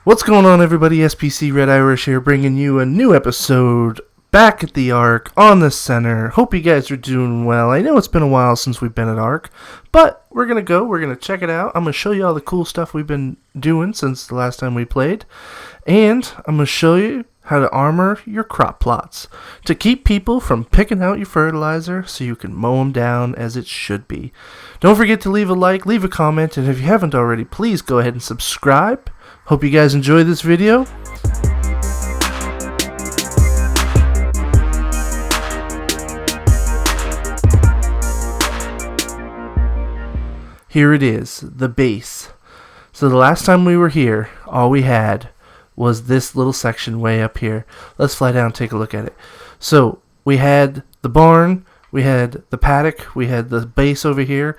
What's going on, everybody? SPC Red Irish here, bringing you a new episode back at the ARK on the center. Hope you guys are doing well. I know it's been a while since we've been at ARK, but we're going to check it out. I'm going to show you all the cool stuff we've been doing since the last time we played, and I'm going to show you how to armor your crop plots to keep people from picking out your fertilizer so you can mow them down as it should be. Don't forget to leave a like, leave a comment, and if you haven't already, please go ahead and subscribe. Hope you guys enjoy this video. Here it is, the base. So the last time we were here, all we had was this little section way up here. Let's fly down and take a look at it. So we had the barn, we had the paddock, we had the base over here.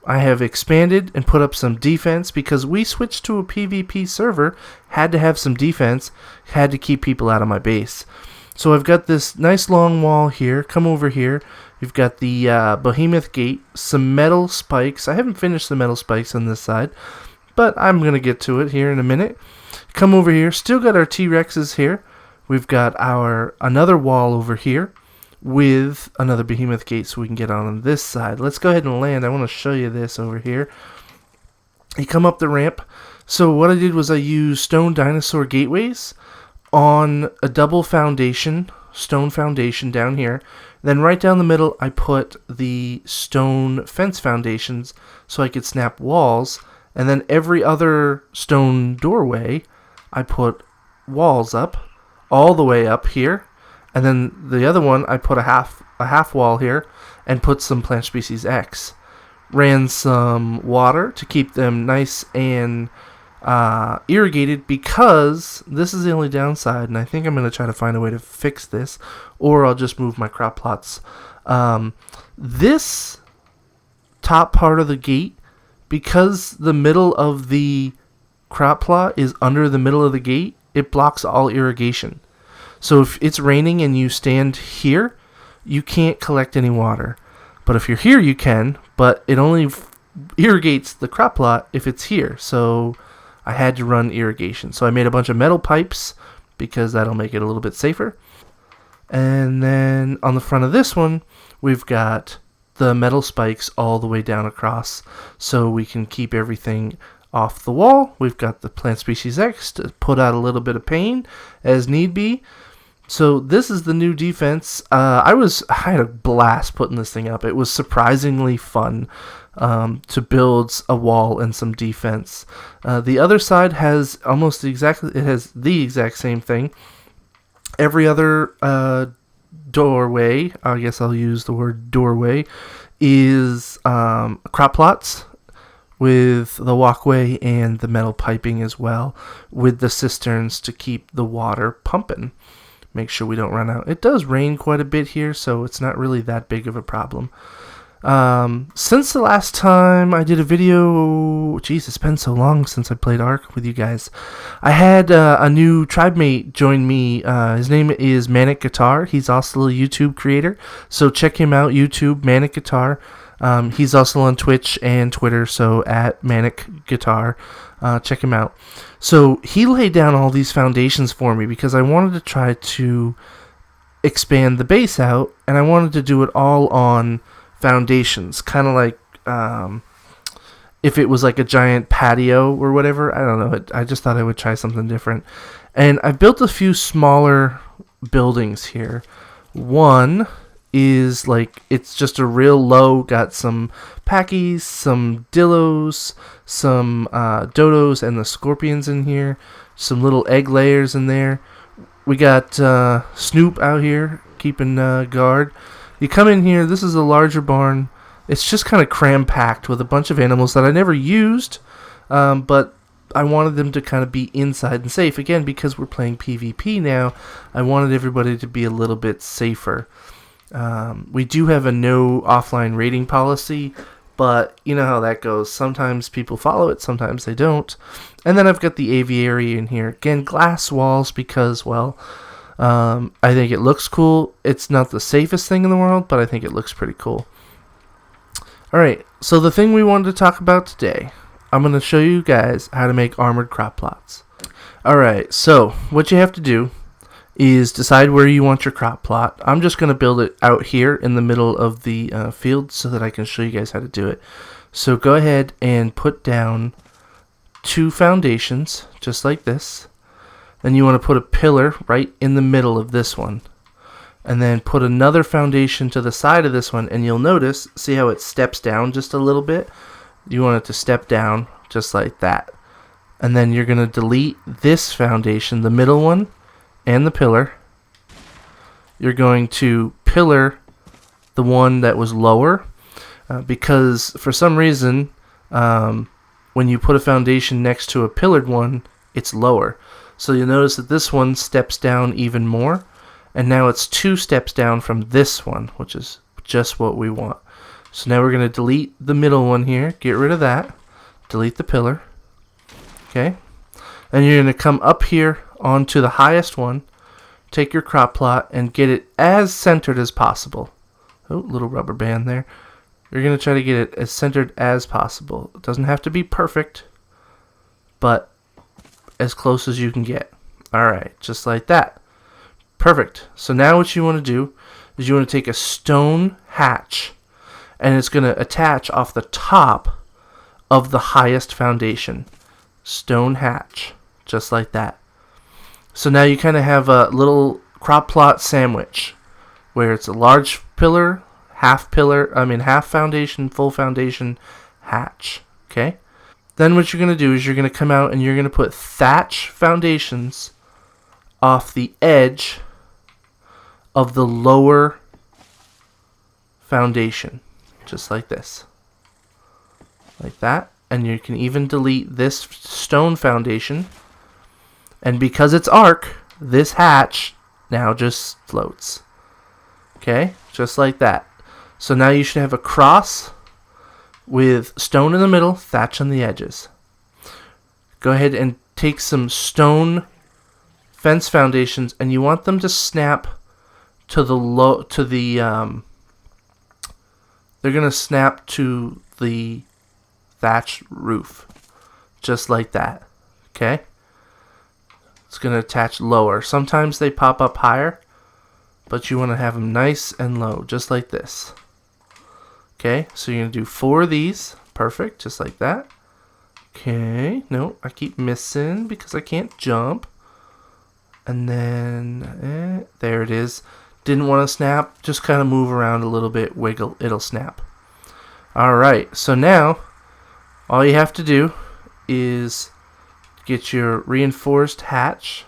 I have expanded and put up some defense because we switched to a PvP server, had to have some defense, had to keep people out of my base. So I've got this nice long wall here. Come over here. We've got the behemoth gate, some metal spikes. I haven't finished the metal spikes on this side, but I'm going to get to it here in a minute. Come over here. Still got our T-Rexes here. We've got our another wall over here with another behemoth gate so we can get on this side. Let's go ahead and land. I want to show you this over here. You come up the ramp. So what I did was I used stone dinosaur gateways on a double foundation, stone foundation down here. Then right down the middle I put the stone fence foundations so I could snap walls. And then every other stone doorway I put walls up all the way up here. And then the other one, I put a half wall here and put some plant species X. Ran some water to keep them nice and irrigated because this is the only downside, and I think I'm going to try to find a way to fix this, or I'll just move my crop plots. This top part of the gate, because the middle of the crop plot is under the middle of the gate, it blocks all irrigation. So if it's raining and you stand here, you can't collect any water. But if you're here, you can, but it only irrigates the crop plot if it's here. So I had to run irrigation. So I made a bunch of metal pipes because that'll make it a little bit safer. And then on the front of this one, we've got the metal spikes all the way down across so we can keep everything off the wall. We've got the plant species X to put out a little bit of pain as need be. So this is the new defense. I had a blast putting this thing up. It was surprisingly fun to build a wall and some defense. The other side has the exact same thing. Every other doorway, I guess I'll use the word doorway, is crop plots with the walkway and the metal piping as well, with the cisterns to keep the water pumping. Make sure we don't run out. It does rain quite a bit here, so it's not really that big of a problem. Since the last time I did a video, geez, it's been so long since I played ARK with you guys. I had a new tribe mate join me. His name is Manic Guitar. He's also a YouTube creator, so check him out, YouTube, Manic Guitar. He's also on Twitch and Twitter, so at Manic Guitar. Check him out. So he laid down all these foundations for me because I wanted to try to expand the base out, and I wanted to do it all on foundations, kind of like if it was like a giant patio or whatever. I don't know. I just thought I would try something different. And I built a few smaller buildings here. One is like, it's just a real low, got some packies, some dillos, some dodos and the scorpions in here, some little egg layers in there. We got Snoop out here keeping guard. You come in here, this is a larger barn. It's just kind of cram-packed with a bunch of animals that I never used, but I wanted them to kind of be inside and safe. Again, because we're playing PvP now, I wanted everybody to be a little bit safer. We do have a no offline raiding policy, but you know how that goes. Sometimes people follow it, sometimes they don't. And then I've got the aviary in here. Again, glass walls because, well, I think it looks cool. It's not the safest thing in the world, but I think it looks pretty cool. Alright, so the thing we wanted to talk about today, I'm going to show you guys how to make armored crop plots. Alright, so what you have to do is decide where you want your crop plot. I'm just going to build it out here in the middle of the field so that I can show you guys how to do it. So go ahead and put down 2 foundations, just like this. Then you want to put a pillar right in the middle of this one. And then put another foundation to the side of this one, and you'll notice, see how it steps down just a little bit? You want it to step down just like that. And then you're going to delete this foundation, the middle one, and the pillar. You're going to pillar the one that was lower, because for some reason, when you put a foundation next to a pillared one, it's lower. So you'll notice that this one steps down even more. And now it's 2 steps down from this one, which is just what we want. So now we're going to delete the middle one here. Get rid of that. Delete the pillar. Okay. And you're going to come up here onto the highest one. Take your crop plot and get it as centered as possible. Oh, little rubber band there. You're going to try to get it as centered as possible. It doesn't have to be perfect, but as close as you can get. Alright, just like that. Perfect. So now what you want to do is you want to take a stone hatch, and it's going to attach off the top of the highest foundation. Stone hatch, just like that. So now you kind of have a little crop plot sandwich where it's a large pillar, half foundation, full foundation, hatch. Okay? Then what you're going to do is you're going to come out and you're going to put thatch foundations off the edge of the lower foundation, just like this, like that. And you can even delete this stone foundation, and because it's ARK, this hatch now just floats. Okay, just like that. So now you should have a cross with stone in the middle, thatch on the edges. Go ahead and take some stone fence foundations, and you want them to snap to the they're gonna snap to the thatch roof, just like that. Okay, it's gonna attach lower. Sometimes they pop up higher, but you want to have them nice and low, just like this. Okay, so you're gonna do 4 of these. Perfect, just like that. Okay, no, I keep missing because I can't jump. And then there it is. Didn't want to snap, just kind of move around a little bit, wiggle, it'll snap. Alright, so now all you have to do is get your reinforced hatch,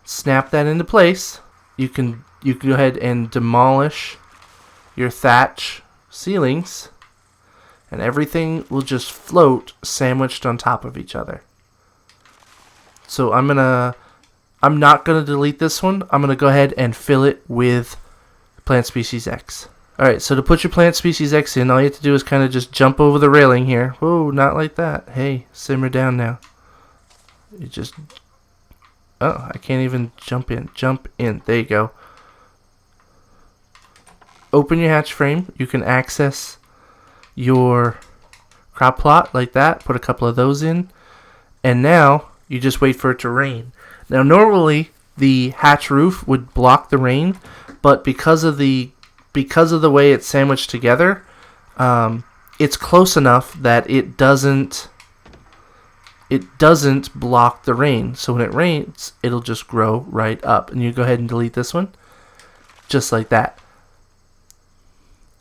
snap that into place. You can go ahead and demolish your thatch ceilings, and everything will just float sandwiched on top of each other. So I'm not going to delete this one. I'm going to go ahead and fill it with plant species X. Alright, so to put your plant species X in, all you have to do is kind of just jump over the railing here. Whoa, not like that. Hey, simmer down now. You just... Oh, I can't even jump in. Jump in. There you go. Open your hatch frame. You can access your crop plot like that. Put a couple of those in. And now, you just wait for it to rain. Now, normally, the hatch roof would block the rain, but because of the way it's sandwiched together, it's close enough that it doesn't block the rain. So when it rains, it'll just grow right up. And you go ahead and delete this one, just like that.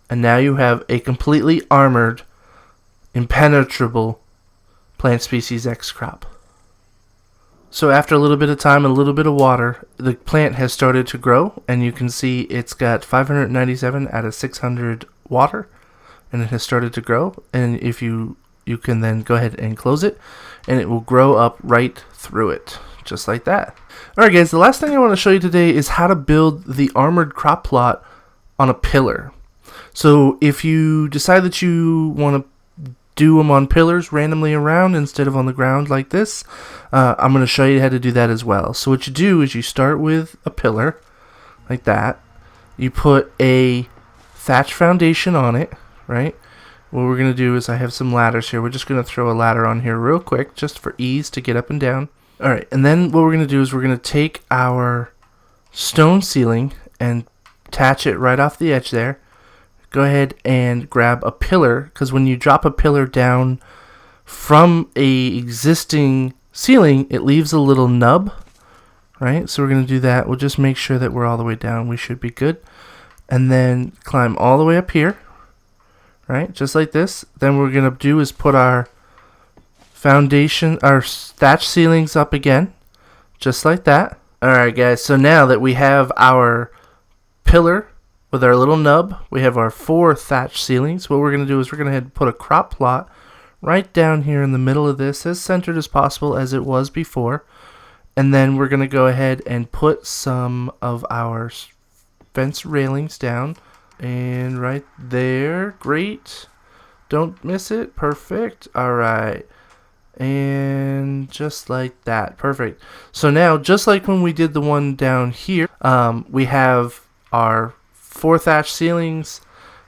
And now you have a completely armored, impenetrable plant species X crop. So after a little bit of time and a little bit of water, the plant has started to grow, and you can see it's got 597 out of 600 water, and it has started to grow. And if you can then go ahead and close it, and it will grow up right through it, just like that. Alright guys, the last thing I want to show you today is how to build the armored crop plot on a pillar. So if you decide that you want to do them on pillars randomly around instead of on the ground like this, I'm going to show you how to do that as well. So what you do is you start with a pillar like that. You put a thatch foundation on it, right? What we're going to do is I have some ladders here. We're just going to throw a ladder on here real quick just for ease to get up and down. Alright, and then what we're going to do is we're going to take our stone ceiling and attach it right off the edge there. Go ahead and grab a pillar, because when you drop a pillar down from a existing ceiling, it leaves a little nub, right? So we're going to do that. We'll just make sure that we're all the way down. We should be good. And then climb all the way up here, right? Just like this. Then what we're going to do is put our foundation, our thatch ceilings up again, just like that. Alright guys, so now that we have our pillar with our little nub, we have our 4 thatch ceilings. What we're going to do is we're going to put a crop plot right down here in the middle of this, as centered as possible as it was before. And then we're going to go ahead and put some of our fence railings down. And right there, great. Don't miss it, perfect. Alright. And just like that, perfect. So now, just like when we did the one down here, we have our 4 thatch ceilings,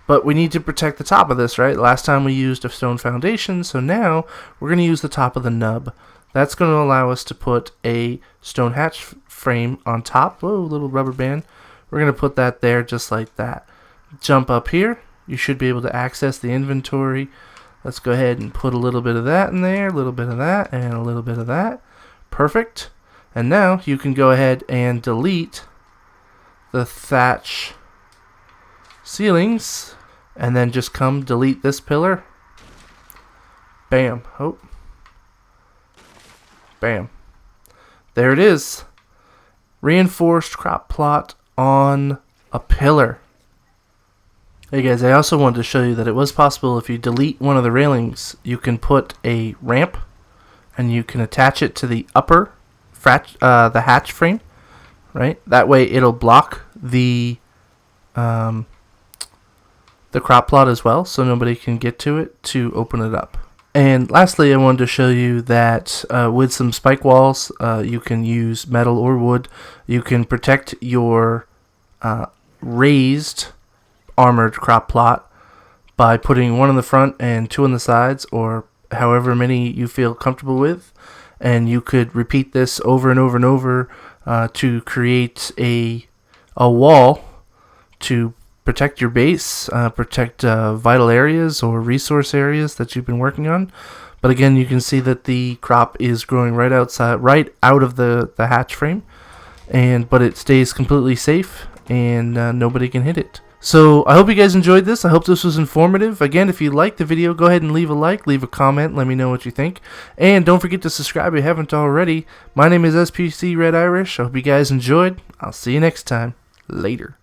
but we need to protect the top of this, right? Last time we used a stone foundation, so now we're going to use the top of the nub. That's going to allow us to put a stone hatch frame on top. Whoa, little rubber band. We're going to put that there just like that. Jump up here. You should be able to access the inventory. Let's go ahead and put a little bit of that in there, a little bit of that, and a little bit of that. Perfect. And now you can go ahead and delete the thatch ceilings, and then just come delete this pillar. Bam. Oh. Bam. There it is. Reinforced crop plot on a pillar. Hey guys, I also wanted to show you that it was possible if you delete one of the railings, you can put a ramp and you can attach it to the upper the hatch frame, right? That way it'll block the crop plot as well, so nobody can get to it to open it up. And lastly, I wanted to show you that with some spike walls, you can use metal or wood. You can protect your raised armored crop plot by putting 1 in the front and 2 on the sides, or however many you feel comfortable with. And you could repeat this over and over and over to create a wall to protect your base, protect vital areas or resource areas that you've been working on. But again, you can see that the crop is growing right outside, right out of the hatch frame, but it stays completely safe and nobody can hit it. So I hope you guys enjoyed this. I hope this was informative. Again, if you liked the video, go ahead and leave a like, leave a comment, let me know what you think. And don't forget to subscribe if you haven't already. My name is SPC Red Irish. I hope you guys enjoyed. I'll see you next time. Later.